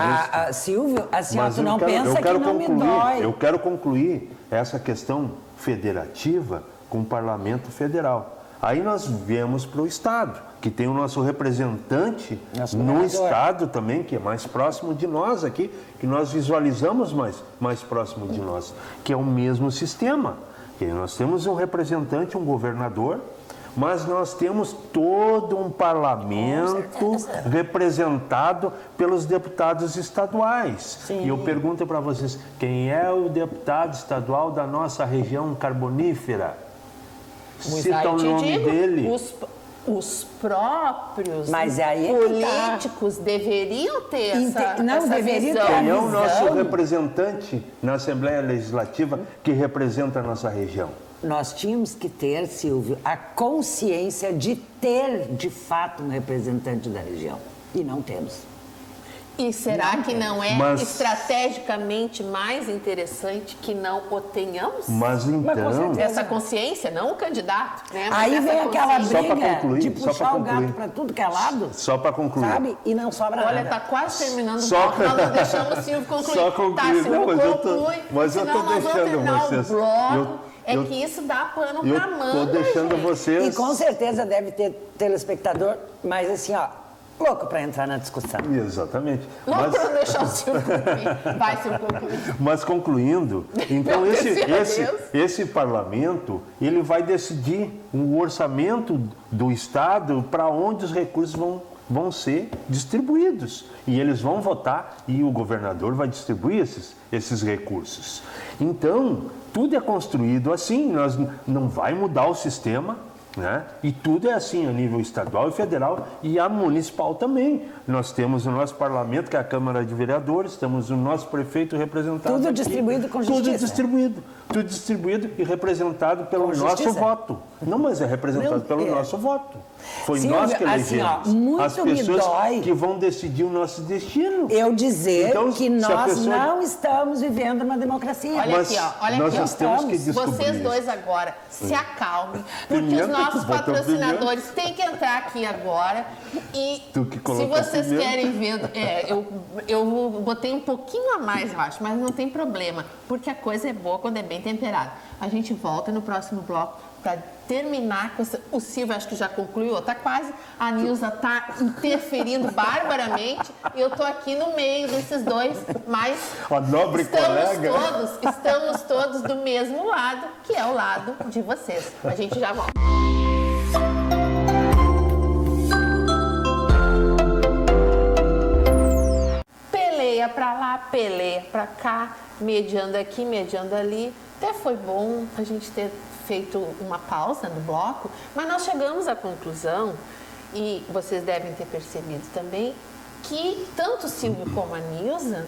Silvio, assim, ó, Mas tu não eu quero- pensa eu quero que não me concluir, dói. Eu quero concluir essa questão federativa com o Parlamento Federal. Aí nós viemos para o Estado, que tem o nosso representante Nosso no governador. Estado também, que é mais próximo de nós aqui, que nós visualizamos mais próximo de nós, que é o mesmo sistema. Que nós temos um representante, um governador, mas nós temos todo um parlamento representado pelos deputados estaduais. Sim. E eu pergunto para vocês, quem é o deputado estadual da nossa região carbonífera? Cita o nome dele. Os próprios Mas aí é que tá. políticos deveriam ter essa, Não, essa deveriam visão. ter. Quem é o nosso visão. representante na Assembleia Legislativa que representa a nossa região? Nós tínhamos que ter, Silvio, a consciência de ter, de fato, um representante da região. E não temos. E será que não é Mas- estrategicamente mais interessante que não o tenhamos? Mas então, certeza. Essa consciência, não o candidato, né? Mas Aí essa vem aquela consciência. Só pra briga concluir, de só pra puxar o concluir. gato para tudo que é lado, só para concluir. sabe? E não sobra Olha, nada. tá quase terminando o Só- bloco, nós não deixamos o Silvio concluir. Só concluir, Tá, Silvio, não, mas eu tô- conclui, mas eu tô senão nós vamos deixando terminar vocês. o bloco. Eu- que isso dá pano Eu pra manga, estou deixando gente. vocês... E com certeza deve ter telespectador, mas assim, ó, louco para entrar na discussão. Exatamente. Não Mas- pra não deixar o Silvio concluir. Vai, Silvio, concluir. Mas concluindo, então Meu Deus. esse parlamento, ele vai decidir o orçamento do Estado para onde os recursos vão ser distribuídos. E eles vão votar e o governador vai distribuir esses recursos. Então, tudo é construído assim, nós não vai mudar o sistema, né? E tudo é assim a nível estadual e federal e a municipal também. Nós temos o nosso parlamento, que é a Câmara de Vereadores, temos o nosso prefeito representado Tudo aqui. distribuído com Tudo justiça. tudo distribuído e representado pelo Com nosso justiça. voto. Não, mas é representado Não, pelo é. nosso voto. Foi Silvio, nós que assim, ó, elegemos. muito as me pessoas dói que vão decidir o nosso destino. Eu dizer Então, que se a nós pessoa- não estamos vivendo uma democracia. Olha Mas aqui, ó. Olha nós aqui, ó. já temos que descobrir Vocês isso. dois agora se acalmem, porque Pimenta, os nossos tu botou patrocinadores têm que entrar aqui agora. E Tu que se colocou vocês pimenta. querem ver, eu botei um pouquinho a mais, eu acho, mas não tem problema, porque a coisa é boa quando é bem temperada. A gente volta no próximo bloco para terminar com essa. O Silvio acho que já concluiu, tá quase. A Nilza tá interferindo barbaramente. E eu tô aqui no meio desses dois, mas Ó, nobre colega. estamos todos do mesmo lado, que é o lado de vocês. A gente já volta. Peleia pra lá, peleia pra cá, mediando aqui, mediando ali. Até foi bom a gente ter feito uma pausa no bloco, mas nós chegamos à conclusão, e vocês devem ter percebido também, que tanto o Silvio como a Nilza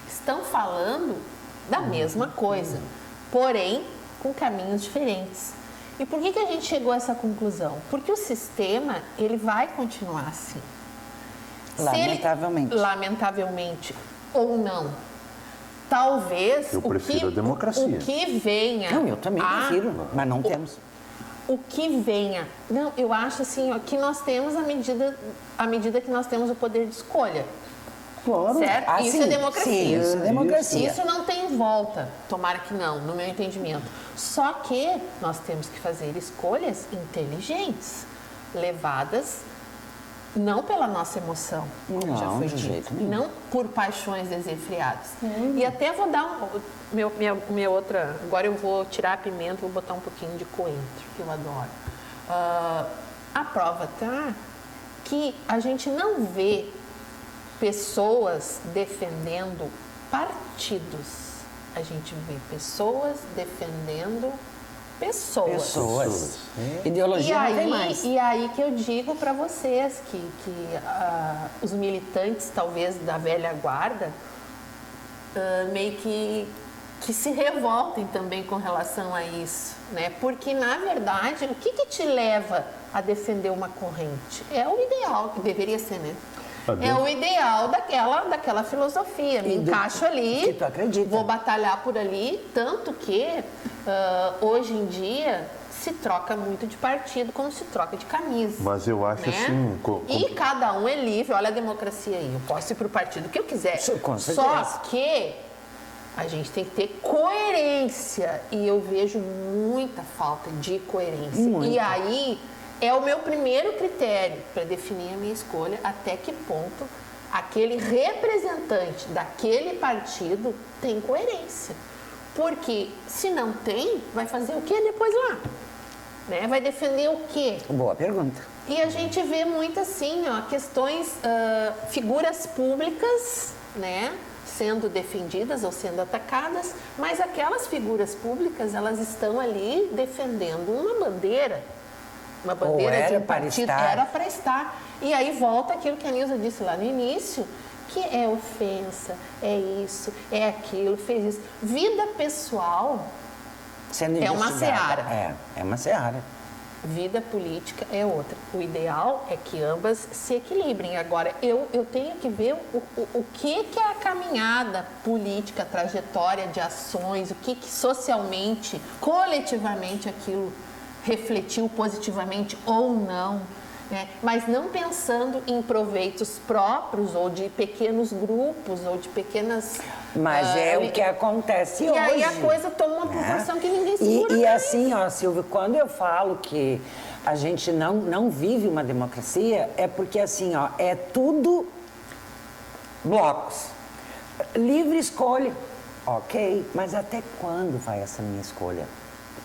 estão falando da mesma coisa, porém com caminhos diferentes. E por que a gente chegou a essa conclusão? Porque o sistema, ele vai continuar assim. Lamentavelmente. Lamentavelmente ou não. Talvez Eu prefiro a democracia. o que venha. Não, eu também prefiro, mas não temos. O que venha. Não, eu acho assim, ó, que nós temos à medida que nós temos o poder de escolha. Claro. Certo? Ah, Isso sim, é democracia. Sim, isso é democracia. Isso não tem volta. Tomara que não, no meu entendimento. Só que nós temos que fazer escolhas inteligentes, levadas não pela nossa emoção, como Não, já foi de dito, jeito nenhum. não por paixões desenfreadas. E até vou dar minha outra. Agora eu vou tirar a pimenta, vou botar um pouquinho de coentro, que eu adoro. A prova tá que a gente não vê pessoas defendendo partidos. A gente vê pessoas defendendo pessoas. Ideologia não tem mais. E aí que eu digo para vocês que os militantes, talvez, da velha guarda, meio que se revoltem também com relação a isso, né? Porque, na verdade, o que te leva a defender uma corrente? É o ideal, que deveria ser, né? É o ideal daquela filosofia. Me encaixo ali, que tu acredita. Vou batalhar por ali, tanto que hoje em dia se troca muito de partido como se troca de camisa. Mas eu acho né? assim... E cada um é livre, olha a democracia aí, eu posso ir para o partido que eu quiser. Com certeza. Só que a gente tem que ter coerência e eu vejo muita falta de coerência. Muito. E aí é o meu primeiro critério para definir a minha escolha, até que ponto aquele representante daquele partido tem coerência. Porque se não tem, vai fazer o que depois lá? Né? Vai defender o quê? Boa pergunta. E a gente vê muito assim, ó, questões, figuras públicas, né, sendo defendidas ou sendo atacadas, mas aquelas figuras públicas, elas estão ali defendendo uma bandeira de um partido, era para estar. E aí volta aquilo que a Nilza disse lá no início, que é ofensa, é isso, é aquilo, fez isso. Vida pessoal Sendo é uma seara. É uma seara. Vida política é outra. O ideal é que ambas se equilibrem. Agora, eu tenho que ver o que é a caminhada política, a trajetória de ações, o que socialmente, coletivamente aquilo refletiu positivamente ou não. Né? Mas não pensando em proveitos próprios ou de pequenos grupos ou de pequenas... Mas é o que acontece hoje. E aí a coisa toma uma proporção que ninguém segura. E assim, ó, Silvio, quando eu falo que a gente não vive uma democracia, é porque assim, ó, é tudo blocos. Livre escolha. Ok, mas até quando vai essa minha escolha?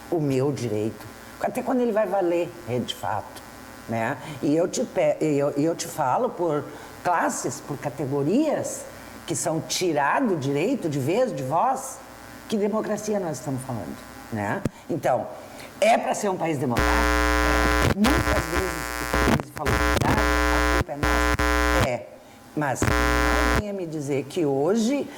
O meu direito. Até quando ele vai valer, de fato. Né? E eu te falo por classes, por categorias que são tirado o direito de vez, de voz. Que democracia nós estamos falando? Né? Então, é para ser um país democrático? Muitas vezes, o falou verdade, a culpa é nossa? É. Mas não venha me dizer que hoje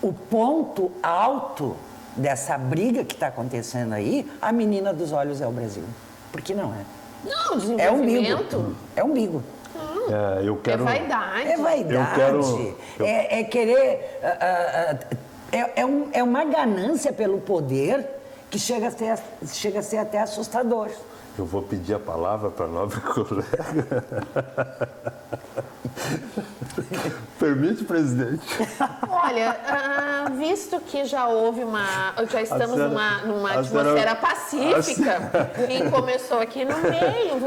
o ponto alto dessa briga que está acontecendo aí, a menina dos olhos é o Brasil. Porque não é. Não, desenvolvimento. É umbigo. Eu quero... É vaidade. É vaidade. É querer... É uma ganância pelo poder que chega a ser até assustador. Eu vou pedir a palavra para a nobre colega. Permite, presidente? Olha, visto que já estamos numa atmosfera pacífica, quem começou aqui no meio,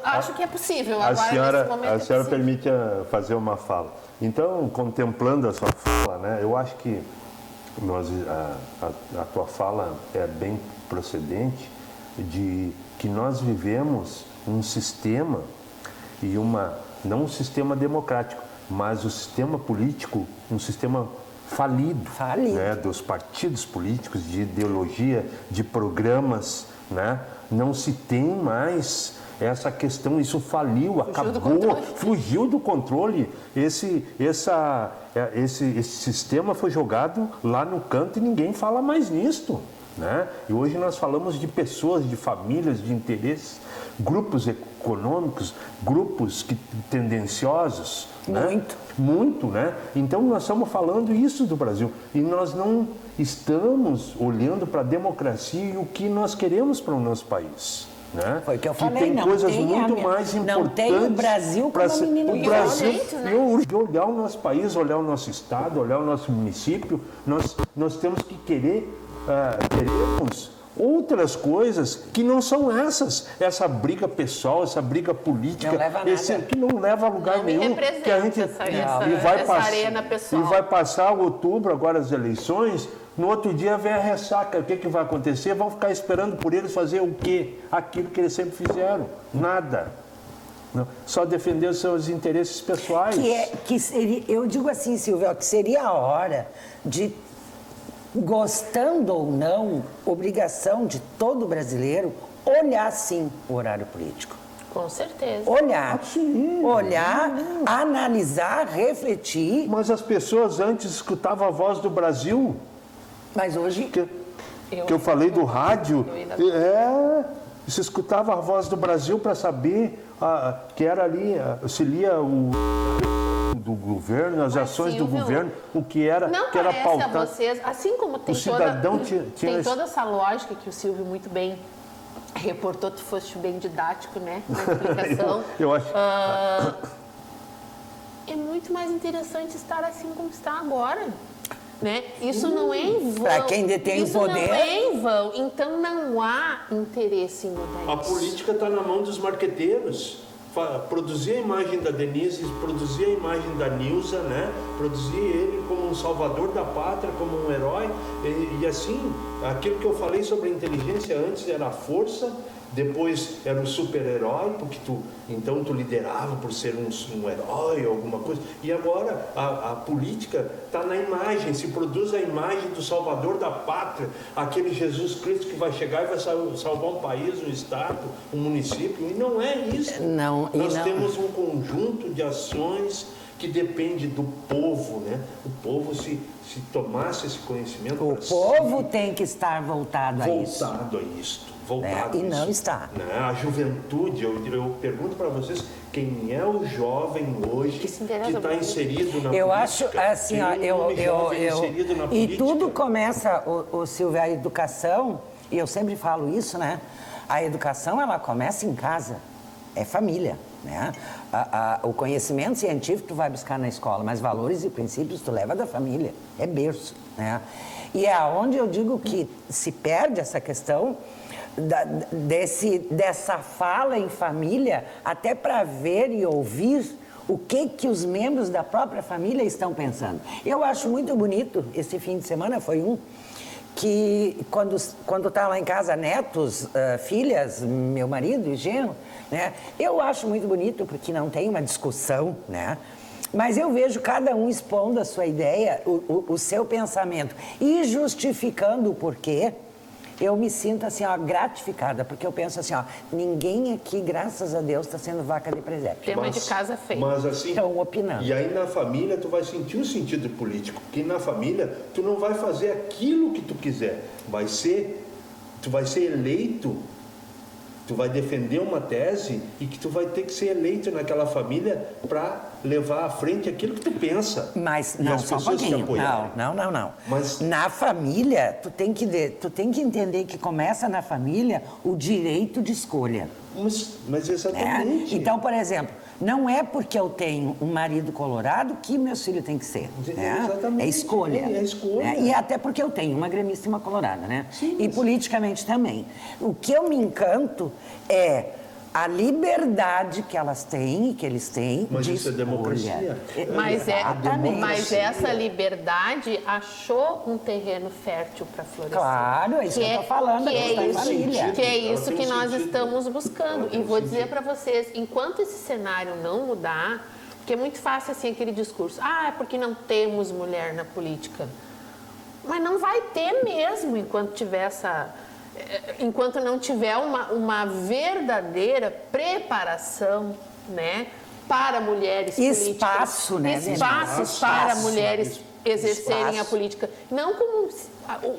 acho que é possível. Agora, nesse momento, a senhora permite fazer uma fala. Então, contemplando a sua fala, né, eu acho que a tua fala é bem procedente de que nós vivemos um sistema e não um sistema democrático, mas o sistema político, um sistema falido. Né, dos partidos políticos, de ideologia, de programas, né? Não se tem mais essa questão, isso faliu, acabou, fugiu do controle. Esse sistema foi jogado lá no canto e ninguém fala mais nisto. Né? E hoje nós falamos de pessoas, de famílias, de interesses, grupos econômicos, grupos tendenciosos. Muito, né? Então nós estamos falando isso do Brasil e nós não estamos olhando para a democracia e o que nós queremos para o nosso país. Né? Foi o que eu falei, tem coisas muito mais importantes. Não tem o Brasil como a menina do Brasil, né? Olhar o nosso país, olhar o nosso estado, olhar o nosso município, nós temos que queremos outras coisas que não são essa briga pessoal, essa briga política, que não leva a lugar nenhum, que a gente arena pessoal. E vai passar outubro agora as eleições, no outro dia vem a ressaca, o que vai acontecer? Vão ficar esperando por eles fazer o quê? Aquilo que eles sempre fizeram, nada. Não, só defender os seus interesses pessoais. Eu digo assim, Silvio, que seria a hora de, gostando ou não, obrigação de todo brasileiro olhar sim o horário político. Com certeza. Olhar, analisar, refletir. Mas as pessoas antes escutavam a voz do Brasil. Mas hoje... Que eu falei do rádio, se escutava a voz do Brasil para saber que era ali, se lia o do governo, as ações do Silvio, governo, o que era, não que era parece a pautado. vocês, assim como tem, O cidadão tinha tem toda essa lógica que o Silvio muito bem reportou, tu foste bem didático, né, na explicação. eu acho. É muito mais interessante estar assim como está agora. Né? Isso não é em vão. Para quem detém o poder. Isso não é em vão. Então não há interesse em mudar A isso. política está na mão dos marqueteiros. Produzir a imagem da Denise, produzir a imagem da Nilza, né? Produzir ele como um salvador da pátria, como um herói. E assim, aquilo que eu falei sobre a inteligência antes era a força, depois era o super-herói, porque então tu liderava por ser um herói ou alguma coisa. E agora a política está na imagem, se produz a imagem do salvador da pátria, aquele Jesus Cristo que vai chegar e vai salvar um país, um estado, um município. E não é isso. Não, Nós não. temos um conjunto de ações que depende do povo, né? O povo se tomasse esse conhecimento. O povo tem que estar voltado a isso. Voltado a isto. Voltado E a não isso. está. Né? A juventude, eu pergunto para vocês, quem é o jovem hoje que está inserido na Eu política? acho assim, ó, Inserido na e política? tudo começa, o Silvio, a educação, e eu sempre falo isso, né? A educação, ela começa em casa, é família, né? O conhecimento científico tu vai buscar na escola, mas valores e princípios tu leva da família, é berço, né? E é onde eu digo que se perde essa questão dessa fala em família, até para ver e ouvir o que os membros da própria família estão pensando. Eu acho muito bonito, esse fim de semana foi que quando tá lá em casa netos, filhas, meu marido e genro, né? Eu acho muito bonito porque não tem uma discussão, né? Mas eu vejo cada um expondo a sua ideia, o seu pensamento e justificando o porquê. Eu me sinto assim, ó, gratificada, porque eu penso assim, ó, ninguém aqui, graças a Deus, está sendo vaca de presépio. Tema de casa feia. Mas assim, Estão opinando. E aí na família tu vai sentir o sentido político, porque na família tu não vai fazer aquilo que tu quiser, tu vai ser eleito, tu vai defender uma tese e que tu vai ter que ser eleito naquela família para levar à frente aquilo que tu pensa. Mas E não, as só um pessoas te pouquinho. apoiarem. Não. Mas- Na família, tu tem que entender que começa na família o direito de escolha. Mas Né? exatamente. Então, por exemplo, não é porque eu tenho um marido colorado que meus filhos têm que ser. Né? Exatamente. É escolha. É escolha. Né? E até porque eu tenho uma gremista e uma colorada, né? Sim, E mas- politicamente também. O que eu me encanto é a liberdade que elas têm e que eles têm Mas de isso é escolha. democracia. Exatamente. Mas essa liberdade achou um terreno fértil para florescer. Claro, é isso que eu tô falando, que a questão é da isso, família. que é Ela isso tem que um nós sentido. estamos Ela buscando. tem E um vou dizer sentido. para vocês, enquanto esse cenário não mudar, porque é muito fácil assim aquele discurso, é porque não temos mulher na política. Mas não vai ter mesmo enquanto não tiver uma verdadeira preparação, né, para mulheres Espaço, políticas. né, Espaços para Espaço. mulheres exercerem Espaço. a política. Não como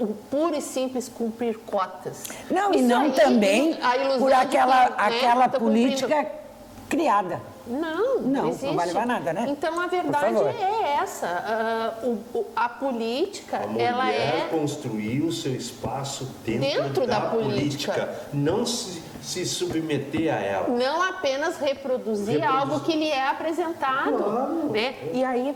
o puro e simples cumprir cotas. Não, e Isso não aí, também a ilusão por de que, aquela tô política criada. Não Não existe. vai levar nada, né? Então a Por verdade favor. é essa. A política, A mulher ela é construir o seu espaço dentro da da política. política, não se submeter a ela. não apenas reproduzir algo que lhe é apresentado, né? E aí,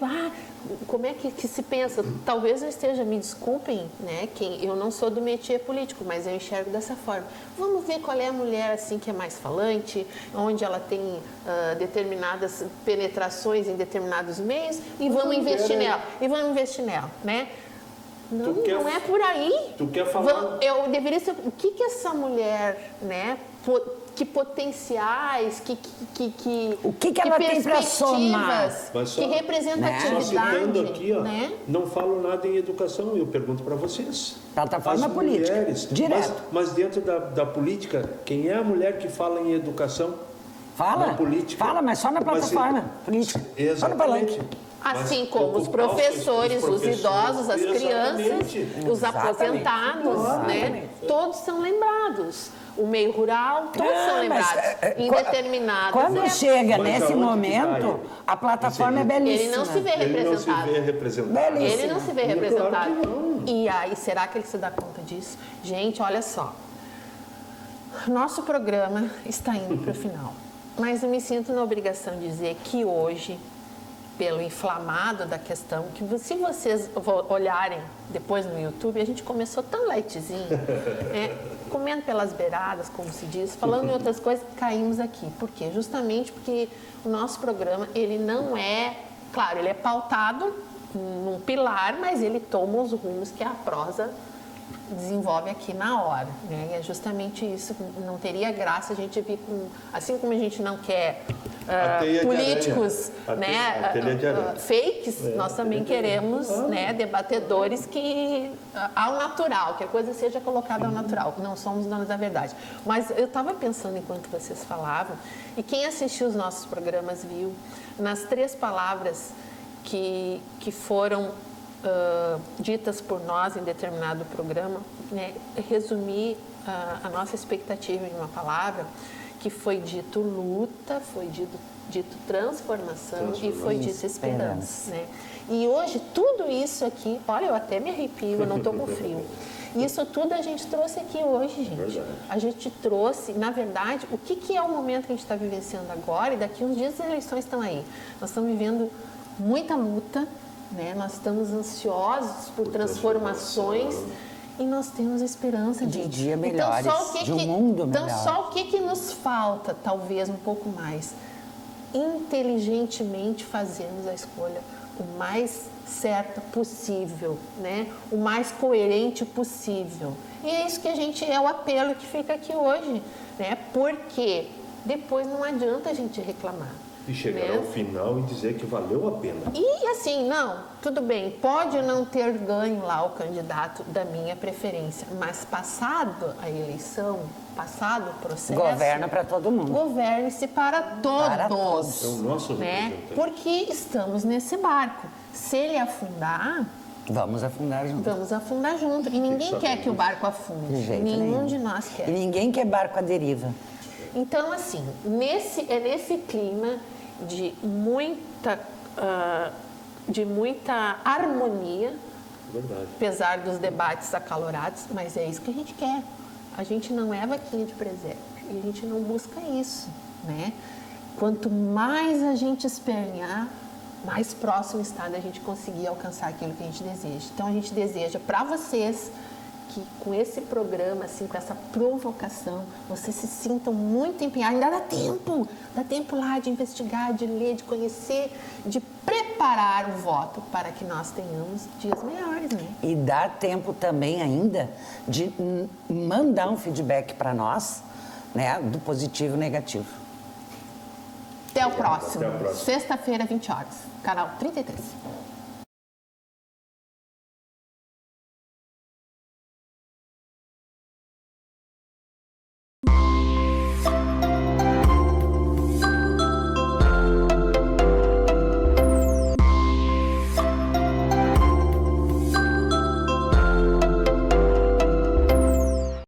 como é que se pensa? Talvez eu esteja, me desculpem, né? Eu não sou do métier político, mas eu enxergo dessa forma. Vamos ver qual é a mulher assim que é mais falante, onde ela tem determinadas penetrações em determinados meios e vamos investir nela. E vamos investir nela, né? Não é por aí. Tu quer falar- Eu deveria ser. O que essa mulher, né? Que potenciais, O que ela tem pra somar? Mas só- que Só representatividade, citando aqui, ó, né? não falo nada em educação, eu pergunto para vocês. Plataforma As política, mulheres, direto. Mas dentro da política, quem é a mulher que fala em educação? Fala, Na política. fala, mas só na plataforma política. Só no palanque. Exatamente. Assim Mas como os ocupar professores, os idosos, as crianças, Exatamente. os aposentados, né? Exatamente. Todos são lembrados. o meio rural, todos são lembrados. Em determinadas Quando épocas. chega Mas nesse aonde que momento, tá a plataforma é Ele belíssima. não se vê Ele não se representado. vê representado. Belíssimo. Ele não se vê Claro que representado. não. E aí, será que ele se dá conta disso? Gente, olha só. Nosso programa está indo para o final. Mas eu me sinto na obrigação de dizer que hoje, pelo inflamado da questão, que se vocês olharem depois no YouTube, a gente começou tão lightzinho, comendo pelas beiradas, como se diz, falando em outras coisas, caímos aqui. Por quê? Justamente porque o nosso programa, ele não é, claro, ele é pautado num pilar, mas ele toma os rumos que a prosa desenvolve aqui na hora, né? E é justamente isso. Não teria graça a gente vir com, assim como a gente não quer teia de políticos, aranha. A telha de aranha. fakes, nós também queremos, né, debatedores que ao natural, que a coisa seja colocada ao natural. Não somos donos da verdade. Mas eu estava pensando enquanto vocês falavam, e quem assistiu os nossos programas viu, nas 3 palavras que foram ditas por nós em determinado programa, né, resumir a nossa expectativa em uma palavra, que foi dito luta, foi dito transformação e foi dito esperança. Né? E hoje, tudo isso aqui, olha, eu até me arrepio, eu não estou com frio. Isso tudo a gente trouxe aqui hoje, gente. A gente trouxe, na verdade, o que é o momento que a gente está vivenciando agora, e daqui uns dias as eleições estão aí. Nós estamos vivendo muita luta, né? Nós estamos ansiosos por transformações e nós temos esperança de dia melhores, então, de um mundo melhor. Então, só o que nos falta, talvez um pouco mais? Inteligentemente fazermos a escolha o mais certa possível, né? O mais coerente possível. E é isso que é o apelo que fica aqui hoje, né? Porque depois não adianta a gente reclamar. E chegar ao final e dizer que valeu a pena. E assim, não, tudo bem, pode não ter ganho lá o candidato da minha preferência, mas passado a eleição, passado o processo... Governa para todo mundo. Governe-se para todos. Para todos. É o nosso né? representante. Porque estamos nesse barco. Se ele afundar, Vamos afundar junto. vamos afundar junto. E ninguém quer que o barco afunde. De jeito Nenhum nenhum. de nós quer. E ninguém quer barco à deriva. Então, assim, nesse clima de muita harmonia, Verdade. apesar dos debates acalorados, mas é isso que a gente quer. A gente não é vaquinha de presépio e a gente não busca isso, né? Quanto mais a gente espernear, mais próximo está da gente conseguir alcançar aquilo que a gente deseja. Então, a gente deseja para vocês que com esse programa, assim, com essa provocação, vocês se sintam muito empenhados. Ainda dá tempo lá de investigar, de ler, de conhecer, de preparar o voto para que nós tenhamos dias melhores, né? E dá tempo também ainda de mandar um feedback para nós, né, do positivo e negativo. Até o próximo. Até a próxima. Sexta-feira, 20 horas. Canal 33.